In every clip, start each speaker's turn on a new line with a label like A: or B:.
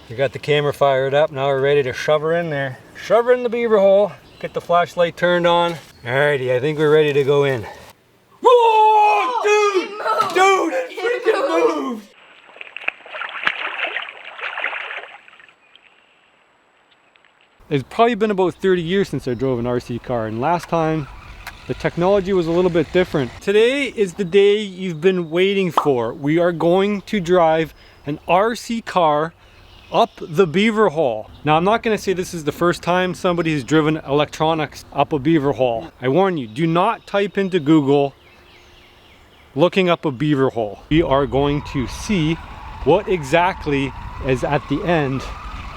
A: We got the camera fired up. Now we're ready to shove her in there. Shove her in the beaver hole. Get the flashlight turned on. Alrighty, I think we're ready to go in. Whoa, dude! It freaking moved! It's probably been about 30 years since I drove an RC car, and last time the technology was a little bit different. Today is the day you've been waiting for. We are going to drive an RC car up the beaver hole. Now, I'm not going to say this is the first time somebody has driven electronics up a beaver hole. I warn you, do not type into Google looking up a beaver hole. We are going to see what exactly is at the end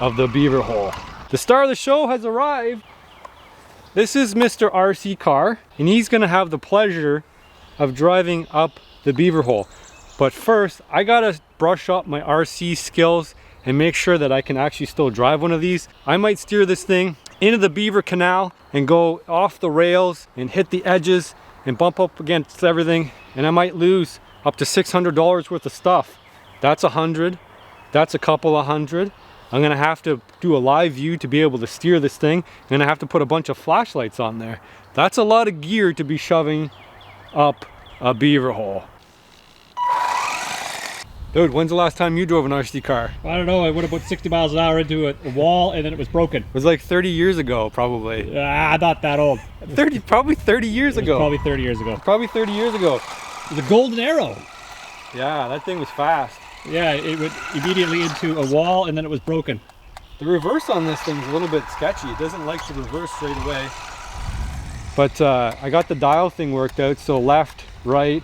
A: of the beaver hole. The star of the show has arrived. This is Mr. RC Car, and he's gonna have the pleasure of driving up the beaver hole. But first, I gotta brush up my RC skills and make sure that I can actually still drive one of these. I might steer this thing into the beaver canal and go off the rails and hit the edges and bump up against everything, and I might lose up to $600 worth of stuff. That's $100, that's a couple of hundred. I'm gonna have to do a live view to be able to steer this thing. I'm gonna have to put a bunch of flashlights on there. That's a lot of gear to be shoving up a beaver hole. Dude, when's the last time you drove an RC car?
B: I don't know, I went about 60 miles an hour into a wall and then it was broken.
A: It was like 30 years ago, probably.
B: Not that old.
A: Probably 30 years ago.
B: Probably 30 years ago.
A: Probably 30 years ago.
B: The golden arrow.
A: Yeah, that thing was fast.
B: Yeah, it went immediately into a wall and then it was broken.
A: The reverse on this thing's a little bit sketchy. It doesn't like to reverse straight away. But I got the dial thing worked out, so left, right,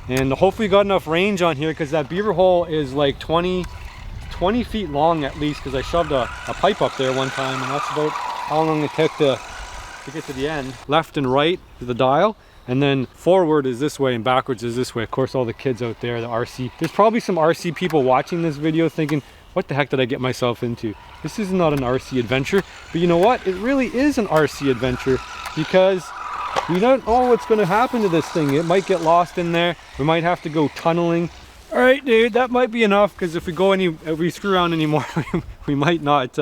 A: and hopefully got enough range on here because that beaver hole is like 20 feet long at least, because I shoved a pipe up there one time, and that's about how long it took to get to the end. Left and right is the dial. And then forward is this way and backwards is this way. Of course, all the kids out there, the RC. There's probably some RC people watching this video thinking, what the heck did I get myself into? This is not an RC adventure. But you know what? It really is an RC adventure because we don't know what's going to happen to this thing. It might get lost in there. We might have to go tunneling. All right, dude, that might be enough because if we screw around anymore, we might not,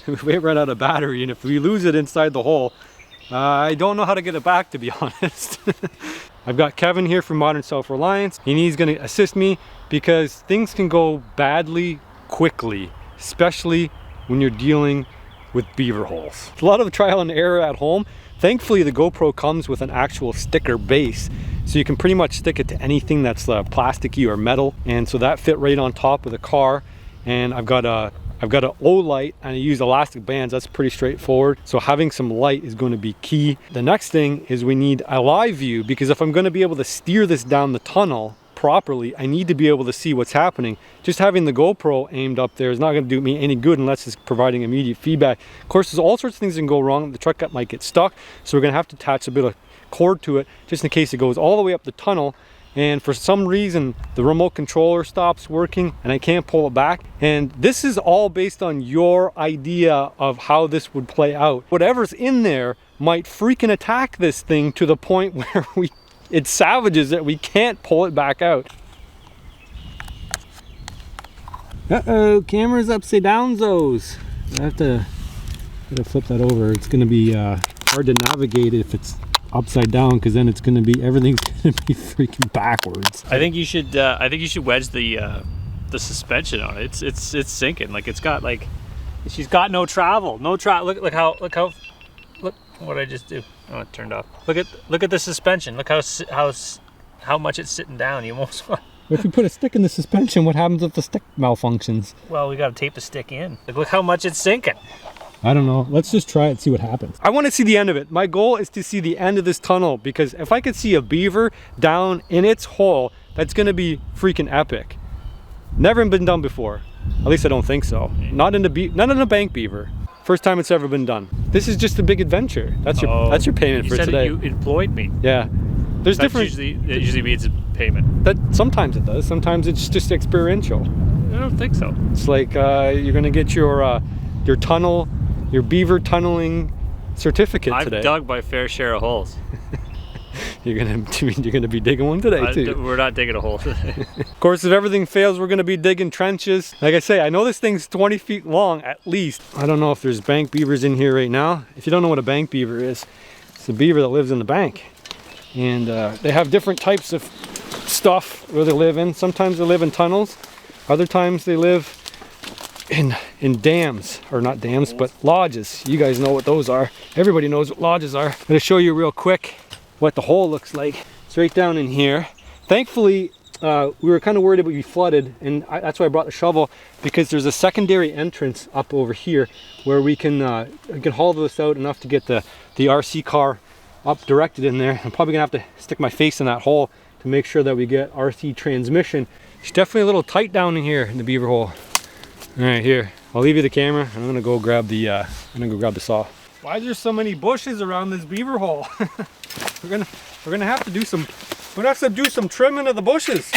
A: we might run out of battery. And if we lose it inside the hole, I don't know how to get it back, to be honest. I've got Kevin here from Modern Self-Reliance, and he's going to assist me because things can go badly quickly, especially when you're dealing with beaver holes. It's a lot of trial and error at home. Thankfully, the GoPro comes with an actual sticker base, so you can pretty much stick it to anything that's plasticky or metal, and so that fit right on top of the car. And I've got an O light and I use elastic bands. That's pretty straightforward. So having some light is going to be key. The next thing is we need a live view, because if I'm going to be able to steer this down the tunnel properly, I need to be able to see what's happening. Just having the GoPro aimed up there is not going to do me any good unless it's providing immediate feedback. Of course, there's all sorts of things that can go wrong. The truck might get stuck, so we're going to have to attach a bit of cord to it just in case it goes all the way up the tunnel. And for some reason the remote controller stops working and I can't pull it back. And this is all based on your idea of how this would play out. Whatever's in there might freaking attack this thing to the point where it savages it. We can't pull it back out. Uh-oh, camera's upside down, Zos. I have to flip that over. It's gonna be hard to navigate if it's upside down, because then it's going to be, everything's going to be freaking backwards.
B: I think you should wedge the suspension on it. It's sinking. Like, it's got, like, she's got no travel. Look what I just do. Oh, it turned off. Look at the suspension. Look how much it's sitting down. You almost want.
A: If we put a stick in the suspension, what happens if the stick malfunctions?
B: Well, we got to tape the stick in. Look how much it's sinking.
A: I don't know. Let's just try it and see what happens. I want to see the end of it. My goal is to see the end of this tunnel, because if I could see a beaver down in its hole, that's going to be freaking epic. Never been done before. At least I don't think so. Not in a bank beaver. First time it's ever been done. This is just a big adventure. That's your payment for today.
B: You employed me.
A: Yeah. There's different.
B: It usually means a payment.
A: That sometimes it does. Sometimes it's just experiential.
B: I don't think so.
A: It's like you're going to get your beaver tunneling certificate today.
B: I've dug my fair share of holes.
A: You're gonna be digging one today too.
B: We're not digging a hole today.
A: Of course, if everything fails, we're gonna be digging trenches. Like I say, I know this thing's 20 feet long at least. I don't know if there's bank beavers in here right now. If you don't know what a bank beaver is, it's a beaver that lives in the bank. And they have different types of stuff where they live in. Sometimes they live in tunnels. Other times they live in dams, or not dams, but lodges. You guys know what those are. Everybody knows what lodges are. I'm gonna show you real quick what the hole looks like. It's right down in here. Thankfully, we were kind of worried it would be flooded, and that's why I brought the shovel, because there's a secondary entrance up over here where we can haul this out enough to get the RC car up directed in there. I'm probably gonna have to stick my face in that hole to make sure that we get RC transmission. It's definitely a little tight down in here in the beaver hole. All right, here, I'll leave you the camera. I'm gonna go grab the saw. Why is there so many bushes around this beaver hole? we're gonna have to do some trimming of the bushes.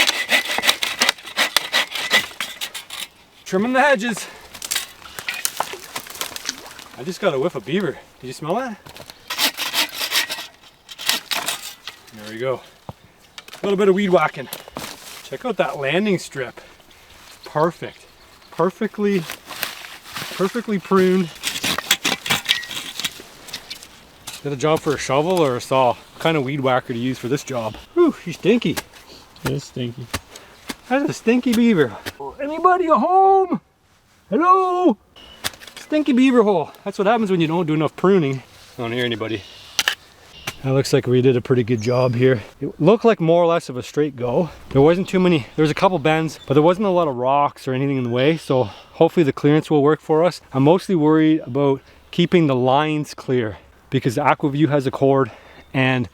A: Trimming the hedges. I just got a whiff of beaver. Did you smell that? There we go. A little bit of weed whacking. Check out that landing strip. Perfect. Perfectly pruned. Is that a job for a shovel or a saw? What kind of weed whacker to use for this job? Whew, he's stinky.
B: It is stinky.
A: That's a stinky beaver. Anybody at home? Hello? Stinky beaver hole. That's what happens when you don't do enough pruning. I don't hear anybody. That looks like we did a pretty good job here. It looked like more or less of a straight go. There wasn't too many, there was a couple bends, but there wasn't a lot of rocks or anything in the way, so hopefully the clearance will work for us. I'm mostly worried about keeping the lines clear because the AquaView has a cord, and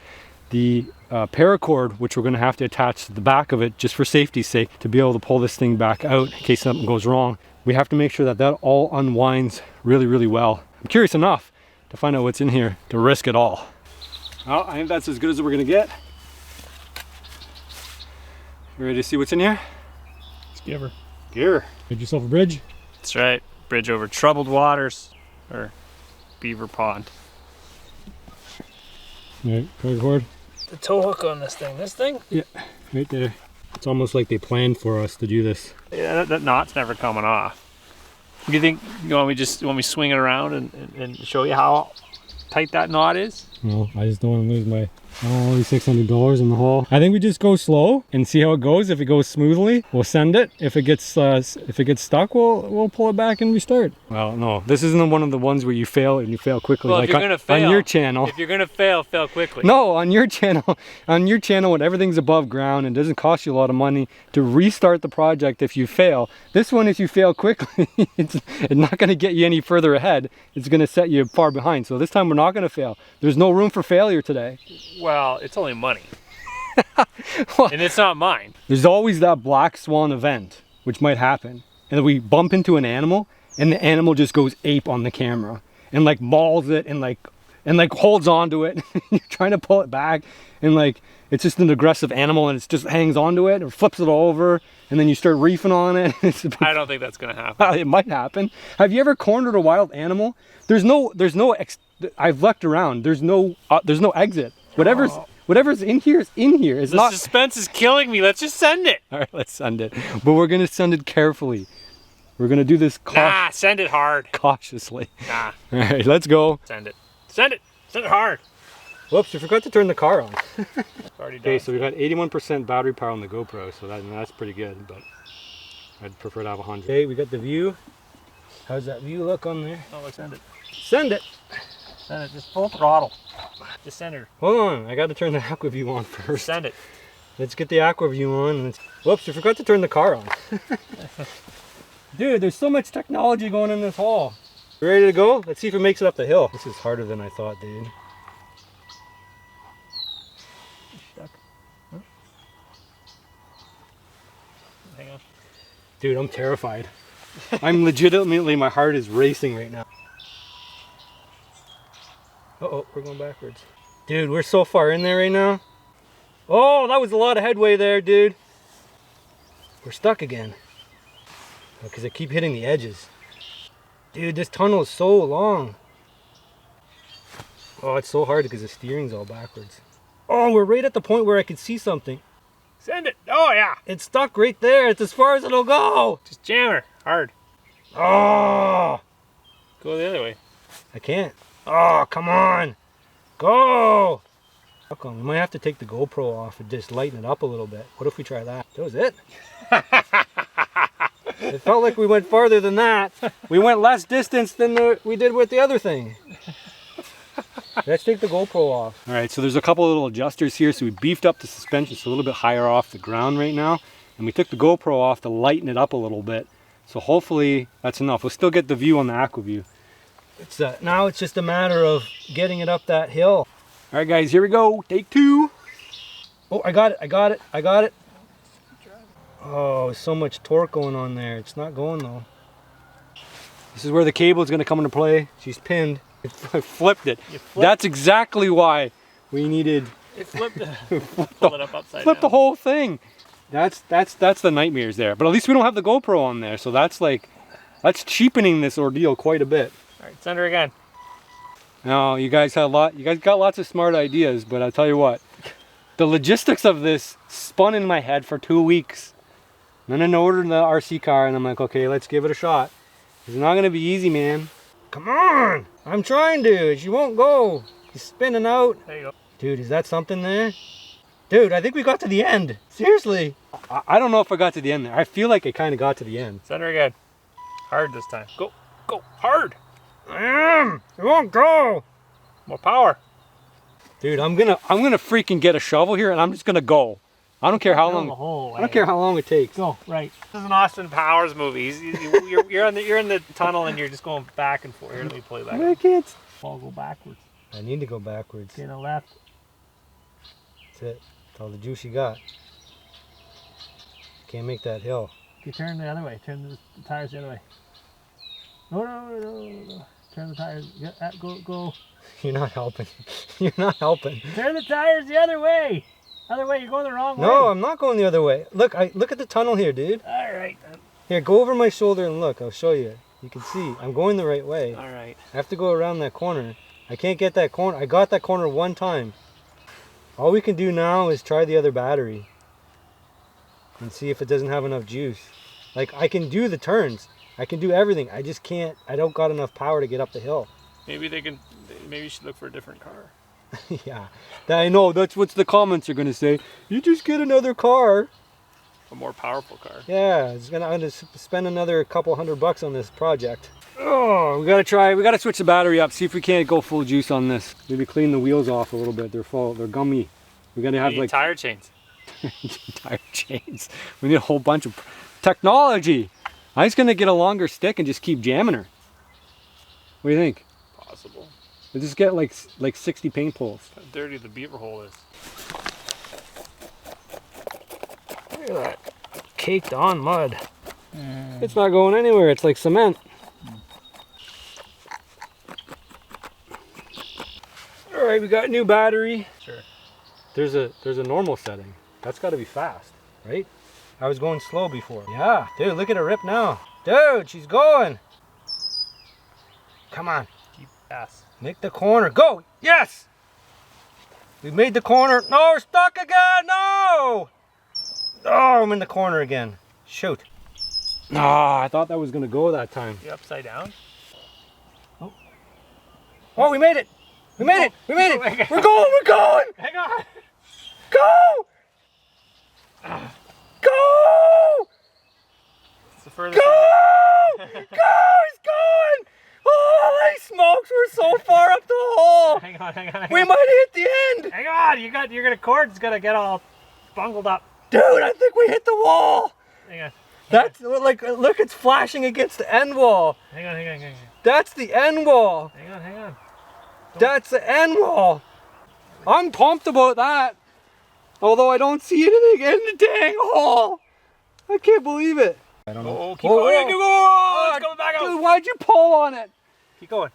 A: the paracord, which we're gonna have to attach to the back of it just for safety's sake to be able to pull this thing back out in case something goes wrong. We have to make sure that that all unwinds really, really well. I'm curious enough to find out what's in here to risk it all. Well, I think that's as good as we're gonna get. You ready to see what's in here?
B: Let's give her.
A: Gear. Make yourself a bridge.
B: That's right. Bridge over troubled waters, or beaver pond.
A: All right, paracord.
B: The tow hook on this thing?
A: Yeah, right there. It's almost like they planned for us to do this.
B: Yeah, that knot's never coming off. Do you think you want me swing it around and show you how tight that knot is?
A: No, I just don't want to lose my only $600 in the hole. I think we just go slow and see how it goes. If it goes smoothly, we'll send it. If it gets stuck, we'll pull it back and restart. Well, no, this isn't one of the ones where you fail and you fail quickly.
B: Well,
A: like
B: if you're gonna fail
A: on your channel.
B: If you're gonna fail quickly.
A: No, on your channel, when everything's above ground and doesn't cost you a lot of money to restart the project if you fail. This one, if you fail quickly, it's not going to get you any further ahead. It's going to set you far behind. So this time we're not going to fail. There's no room for failure today.
B: Well, it's only money.
A: Well,
B: and it's not mine.
A: There's always that black swan event, which might happen. And we bump into an animal and the animal just goes ape on the camera and like mauls it and like holds on to it. You're trying to pull it back and like it's just an aggressive animal and it just hangs onto it or flips it over and then you start reefing on it.
B: I don't think that's gonna happen.
A: It might happen. Have you ever cornered a wild animal? I've looked around. There's no exit. Whatever's in here is in here. It's not.
B: The suspense is killing me. Let's just send it.
A: All right, let's send it. But we're gonna send it carefully. We're gonna do this.
B: Send it hard.
A: Cautiously.
B: Nah.
A: All right, let's go.
B: Send it. Send it. Send it hard.
A: Whoops! You forgot to turn the car on.
B: Already done.
A: Okay, so we've got 81% battery power on the GoPro, so that's pretty good. But I'd prefer to have 100. Okay, we got the view. How's that view look on there?
B: Oh, look, send it.
A: Send it.
B: Send it. Just full throttle. Just send her.
A: Hold on, I got to turn the AquaView on first.
B: Send it.
A: Let's get the AquaView on. And whoops! You forgot to turn the car on. Dude, there's so much technology going in this hole. You ready to go? Let's see if it makes it up the hill. This is harder than I thought, dude.
B: Stuck. Huh? Hang on.
A: Dude, I'm terrified. I'm legitimately, my heart is racing right now. Uh-oh, we're going backwards. Dude, we're so far in there right now. Oh, that was a lot of headway there, dude. We're stuck again. Because I keep hitting the edges. Dude, this tunnel is so long. Oh, it's so hard because the steering's all backwards. Oh, we're right at the point where I can see something.
B: Send it. Oh, yeah.
A: It's stuck right there. It's as far as it'll go.
B: Just jam her hard.
A: Oh,
B: Go the other way.
A: I can't. Oh, come on. Go. How come? We might have to take the GoPro off and just lighten it up a little bit. What if we try that? That was it. It felt like we went farther than that. We went less distance than we did with the other thing. Let's take the GoPro off. All right, so there's a couple of little adjusters here. So we beefed up the suspension. It's a little bit higher off the ground right now. And we took the GoPro off to lighten it up a little bit. So hopefully that's enough. We'll still get the view on the AquaView. Now it's just a matter of getting it up that hill. All right, guys, here we go. Take 2. Oh, I got it. Oh, so much torque going on there. It's not going though. This is where the cable is going to come into play. She's pinned. I flipped it. That's exactly why we needed.
B: It flipped it. Pull it up upside
A: Flip
B: down.
A: the whole thing. That's the nightmares there. But at least we don't have the GoPro on there, so that's cheapening this ordeal quite a bit.
B: All right, send her again.
A: No, you guys got lots of smart ideas, but I'll tell you what, the logistics of this spun in my head for 2 weeks. And then I ordered the RC car, and I'm like, okay, let's give it a shot. It's not gonna be easy, man. Come on! I'm trying to. She won't go. She's spinning out.
B: There you go.
A: Dude, is that something there? Dude, I think we got to the end. Seriously. I don't know if I got to the end there. I feel like I kind of got to the end.
B: Send her again. Hard this time. Go. Go. Hard.
A: It won't go.
B: More power.
A: Dude, I'm gonna freaking get a shovel here and I'm just gonna go. I don't care how long.
B: The whole way.
A: I don't care how long it takes.
B: Go right. This is an Austin Powers movie. You're in the tunnel and you're just going back and forth. Here, let me pull you back.
A: I can't.
B: I'll go backwards.
A: I need to go backwards.
B: Okay, now left.
A: That's it. That's all the juice you got. Can't make that hill.
B: Okay, turn the other way. Turn the tires the other way. No. Turn the tires. Go.
A: You're not helping. You're not helping.
B: Turn the tires the other way. Other way. You're going the wrong way.
A: No, I'm not going the other way. Look, look at the tunnel here, dude.
B: All right.
A: Here, go over my shoulder and look. I'll show you. You can see. I'm going the right way.
B: All right.
A: I have to go around that corner. I can't get that corner. I got that corner one time. All we can do now is try the other battery and see if it doesn't have enough juice. Like, I can do the turns. I can do everything. I just can't. I don't got enough power to get up the hill.
B: Maybe you should look for a different car.
A: Yeah, I know. That's what the comments are going to say. You just get another car.
B: A more powerful car.
A: Yeah, I'm gonna spend another couple $100 on this project. Oh, we gotta switch the battery up. See if we can't go full juice on this. Maybe clean the wheels off a little bit. They're gummy. We gotta have like
B: tire chains.
A: tire chains. We need a whole bunch of technology. I'm just gonna get a longer stick and just keep jamming her. What do you think?
B: Possible.
A: We'll just get like 60 paint poles.
B: How dirty the beaver hole is.
A: Look at that. Caked on mud. It's not going anywhere. It's like cement. All right, we got a new battery.
B: Sure.
A: There's a normal setting. That's got to be fast, right? I was going slow before. Yeah, dude, look at her rip now. Dude, she's going. Come on.
B: Keep ass.
A: Make the corner. Go. Yes. We made the corner. No, we're stuck again. No. Oh, I'm in the corner again. Shoot. Ah, I thought that was going to go that time.
B: You upside down?
A: Oh, we made it. We made it. We made it. We're going.
B: Hang on.
A: Go. Go.
B: It's the furthest.
A: Go. Go. He's going. Holy smokes, we're so far up the hole.
B: Hang on.
A: We might hit the end.
B: Hang on. You're gonna cord's gonna get all bungled up.
A: Dude, I think we hit the wall.
B: Hang on.
A: That's like, look, it's flashing against the end wall.
B: Hang on.
A: That's the end wall.
B: Hang on.
A: That's the end wall. I'm pumped about that. Although I don't see anything in the dang hole. I can't believe it. I don't know.
B: Oh, keep going. Oh, it's coming back out.
A: Dude, why'd you pull on it?
B: Keep going.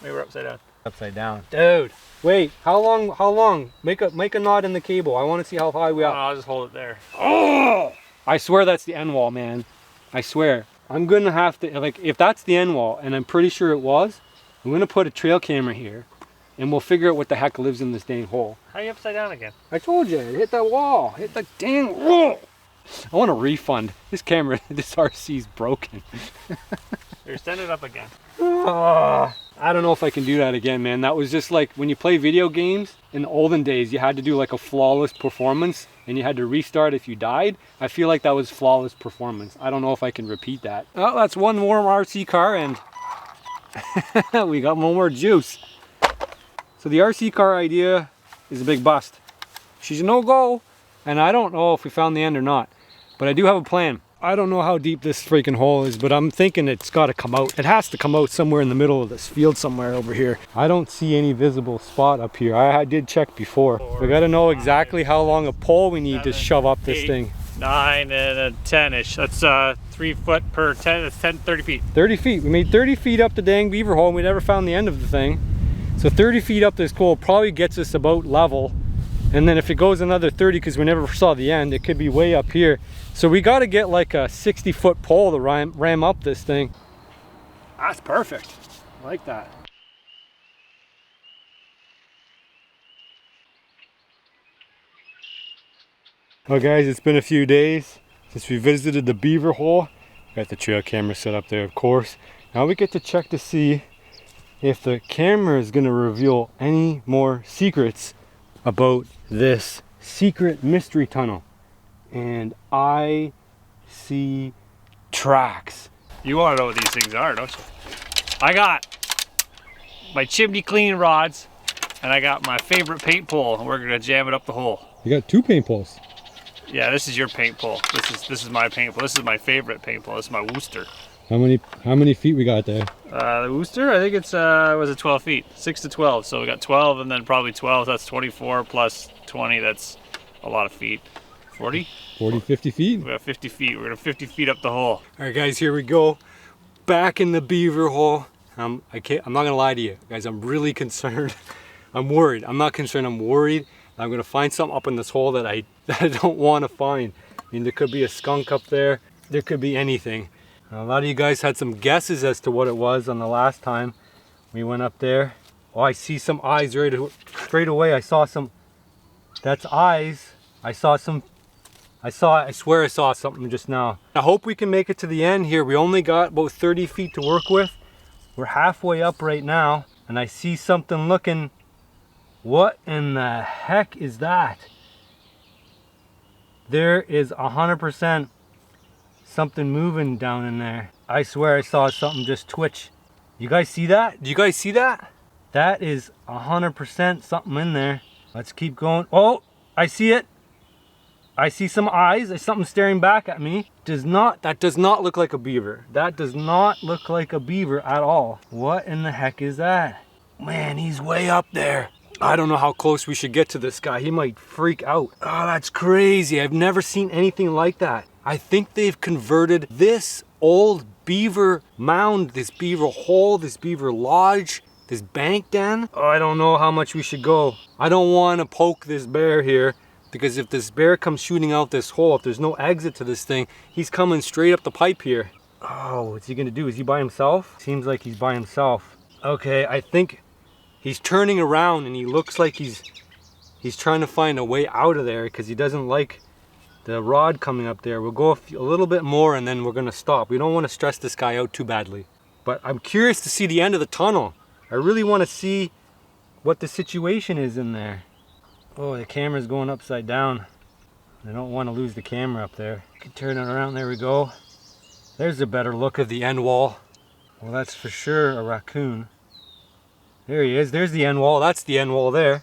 B: Maybe we're upside down.
A: Upside down. Dude. Wait, how long? Make a knot in the cable. I want to see how high we are.
B: I'll just hold it there.
A: Oh! I swear that's the end wall, man. I swear. I'm gonna have to, like, if that's the end wall, and I'm pretty sure it was, I'm gonna put a trail camera here, and we'll figure out what the heck lives in this dang hole.
B: How are you upside down again?
A: I told you, hit that wall, hit the dang wall. I want a refund. This camera, this RC's broken.
B: Here, send it up again.
A: I don't know if I can do that again, man. That was just like when you play video games in the olden days, you had to do like a flawless performance and you had to restart if you died. I feel like that was flawless performance. I don't know if I can repeat that. Oh, that's one more RC car and we got one more juice. So the RC car idea is a big bust. She's a no-go, and I don't know if we found the end or not, but I do have a plan. I don't know how deep this freaking hole is, but I'm thinking it's got to come out. It has to come out somewhere in the middle of this field somewhere over here. I don't see any visible spot up here. I did check before. We got to know exactly how long a pole we need to shove up this thing.
B: 9 and a 10-ish. That's 3 foot per 10. That's 30 feet.
A: 30 feet. We made 30 feet up the dang beaver hole and we never found the end of the thing. So 30 feet up this hole probably gets us about level. And then if it goes another 30, because we never saw the end, it could be way up here. So we got to get like a 60-foot pole to ram up this thing. That's perfect. I like that. Well guys, it's been a few days since we visited the beaver hole. Got the trail camera set up there, of course. Now we get to check to see if the camera is going to reveal any more secrets about this secret mystery tunnel. And I see tracks.
B: You want to know what these things are, don't you? I got my chimney cleaning rods and I got my favorite paint pole and we're going to jam it up the hole. You
A: got 2 paint poles.
B: Yeah, this is your paint pole. This is my paint pole. This is my favorite paint pole. This is my Worcester.
A: How many feet we got there?
B: The Worcester, I think it's was it 12 feet, 6 to 12. So we got 12 and then probably 12. That's 24 plus 20. That's a lot of feet. 40?
A: 50 feet?
B: We got 50 feet. We're gonna 50 feet up the hole.
A: All right, guys, here we go. Back in the beaver hole. I'm not gonna lie to you, guys. I'm really concerned. I'm worried. I'm not concerned. I'm worried. I'm gonna find something up in this hole that I don't want to find. I mean, there could be a skunk up there. There could be anything. A lot of you guys had some guesses as to what it was on the last time we went up there. Oh, I see some eyes straight away. I saw some. That's eyes. I swear I saw something just now. I hope we can make it to the end here. We only got about 30 feet to work with. We're halfway up right now, and I see something looking. What in the heck is that? There is 100% something moving down in there. I swear I saw something just twitch. You guys see that? Do you guys see that? That is 100% something in there. Let's keep going. Oh, I see it. I see some eyes. There's something staring back at me. That does not look like a beaver. That does not look like a beaver at all. What in the heck is that? Man, he's way up there. I don't know how close we should get to this guy. He might freak out. Oh, that's crazy. I've never seen anything like that. I think they've converted this old beaver mound, this beaver hole, this beaver lodge, this bank den. Oh, I don't know how much we should go. I don't want to poke this bear here, because if this bear comes shooting out this hole, if there's no exit to this thing, he's coming straight up the pipe here. Oh, what's he gonna do? Is he by himself? Seems like he's by himself. Okay, I think he's turning around and he looks like he's trying to find a way out of there because he doesn't like the rod coming up there. We'll go a little bit more and then we're gonna stop. We don't want to stress this guy out too badly. But I'm curious to see the end of the tunnel. I really want to see what the situation is in there. Oh, the camera's going upside down. I don't want to lose the camera up there. I can turn it around. There we go. There's a better look of the end wall. Well, that's for sure a raccoon. There he is. There's the end wall. That's the end wall there.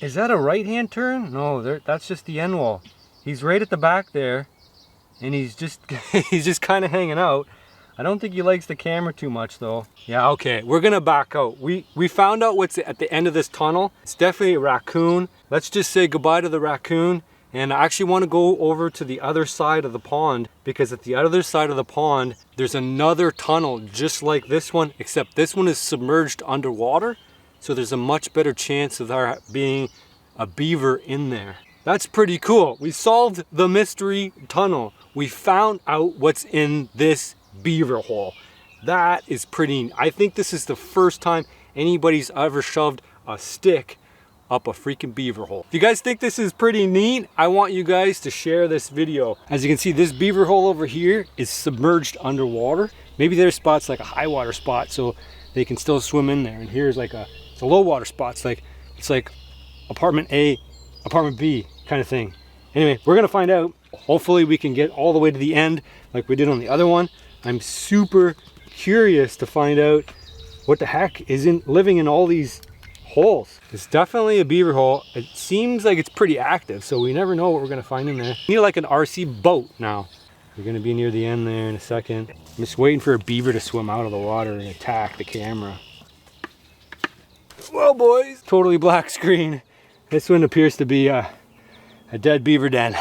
A: Is that a right-hand turn? No, that's just the end wall. He's right at the back there, and he's just kind of hanging out. I don't think he likes the camera too much though. Yeah, okay, we're gonna back out. We found out what's at the end of this tunnel. It's definitely a raccoon. Let's just say goodbye to the raccoon. And I actually want to go over to the other side of the pond, because at the other side of the pond, there's another tunnel just like this one, except this one is submerged underwater. So there's a much better chance of there being a beaver in there. That's pretty cool. We solved the mystery tunnel. We found out what's in this beaver hole. That is pretty. I think this is the first time anybody's ever shoved a stick up a freaking beaver hole. If you guys think this is pretty neat, I want you guys to share this video. As you can see, this beaver hole over here is submerged underwater. Maybe there's spots like a high water spot so they can still swim in there. And here's like it's a low water spot. It's like apartment A, apartment B kind of thing. Anyway, we're gonna find out. Hopefully we can get all the way to the end like we did on the other one. I'm super curious to find out what the heck is living in all these holes. It's definitely a beaver hole. It seems like it's pretty active, so we never know what we're gonna find in there. We need like an RC boat now. We're gonna be near the end there in a second. I'm just waiting for a beaver to swim out of the water and attack the camera. Well, boys, totally black screen. This one appears to be a dead beaver den.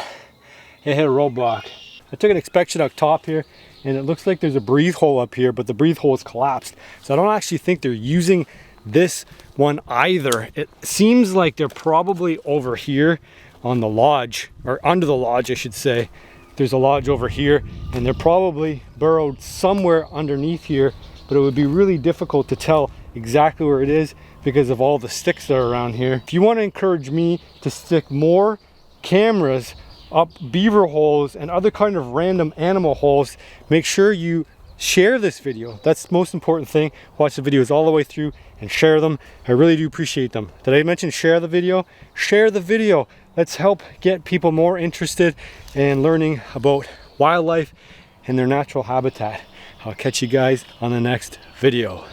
A: It hit a roadblock. I took an inspection up top here, and it looks like there's a breathe hole up here, but the breathe hole is collapsed. So I don't actually think they're using this one either. It seems like they're probably over here on the lodge, or under the lodge I should say. There's a lodge over here, and they're probably burrowed somewhere underneath here, but it would be really difficult to tell exactly where it is because of all the sticks that are around here. If you want to encourage me to stick more cameras up beaver holes and other kind of random animal holes, make sure you share this video. That's the most important thing. Watch the videos all the way through and share them. I really do appreciate them. Did I mention share the video? Share the video. Let's help get people more interested in learning about wildlife and their natural habitat. I'll catch you guys on the next video.